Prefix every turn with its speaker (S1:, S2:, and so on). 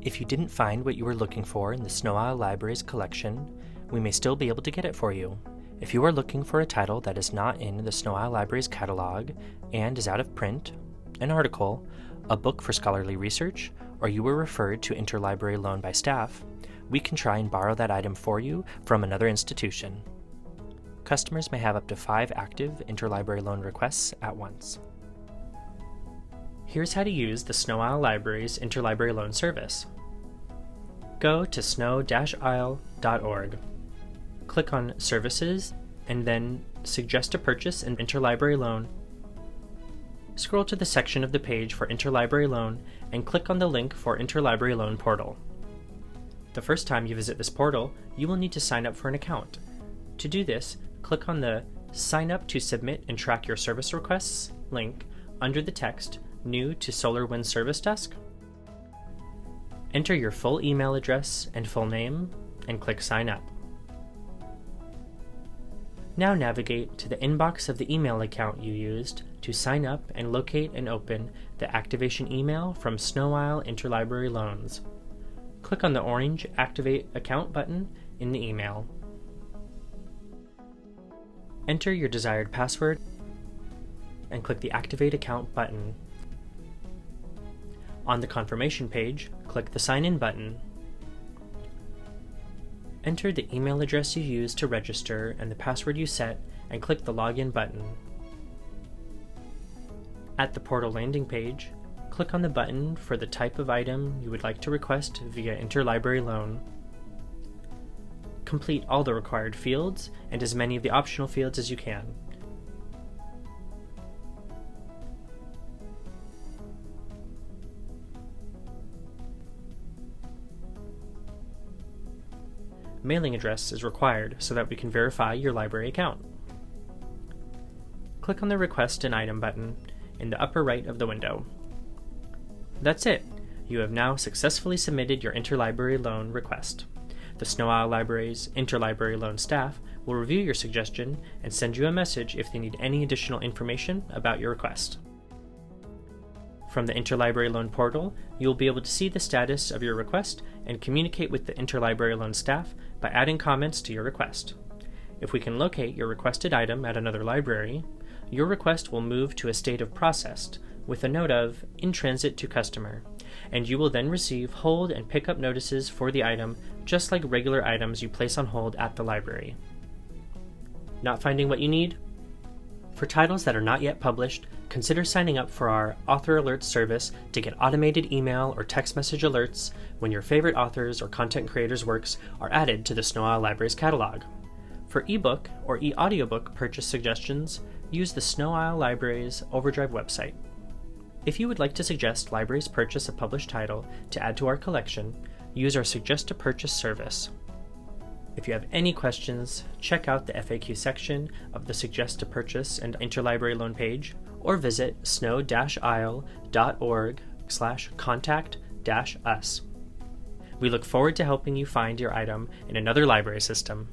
S1: If you didn't find what you were looking for in the Snow Isle Library's collection, we may still be able to get it for you. If you are looking for a title that is not in the Snow Isle Library's catalog and is out of print, an article, a book for scholarly research, or you were referred to interlibrary loan by staff, we can try and borrow that item for you from another institution. Customers may have up to 5 active interlibrary loan requests at once. Here's how to use the Snow Isle Library's interlibrary loan service. Go to snow-isle.org. Click on Services and then Suggest a Purchase an Interlibrary Loan. Scroll to the section of the page for Interlibrary Loan and click on the link for Interlibrary Loan Portal. The first time you visit this portal, you will need to sign up for an account. To do this, click on the Sign Up to Submit and Track Your Service Requests link under the text New to SolarWinds Service Desk. Enter your full email address and full name and click Sign Up. Now navigate to the inbox of the email account you used to sign up and locate and open the activation email from Snow Isle Interlibrary Loans. Click on the orange Activate Account button in the email. Enter your desired password and click the Activate Account button. On the confirmation page, click the Sign In button. Enter the email address you used to register and the password you set and click the Login button. At the portal landing page, click on the button for the type of item you would like to request via interlibrary loan. Complete all the required fields and as many of the optional fields as you can. Mailing address is required so that we can verify your library account. Click on the Request an Item button in the upper right of the window. That's it! You have now successfully submitted your interlibrary loan request. The Snow Isle Library's interlibrary loan staff will review your suggestion and send you a message if they need any additional information about your request. From the Interlibrary Loan portal, you will be able to see the status of your request and communicate with the Interlibrary Loan staff by adding comments to your request. If we can locate your requested item at another library, your request will move to a state of processed with a note of In Transit to Customer, and you will then receive hold and pickup notices for the item just like regular items you place on hold at the library. Not finding what you need? For titles that are not yet published, consider signing up for our Author Alerts service to get automated email or text message alerts when your favorite authors or content creators' works are added to the Snow Isle Library's catalog. For ebook or e-audiobook purchase suggestions, use the Snow Isle Library's Overdrive website. If you would like to suggest libraries purchase a published title to add to our collection, use our Suggest a Purchase service. If you have any questions, check out the FAQ section of the Suggest a Purchase and Interlibrary Loan page, or visit snow-isle.org/contact-us. We look forward to helping you find your item in another library system.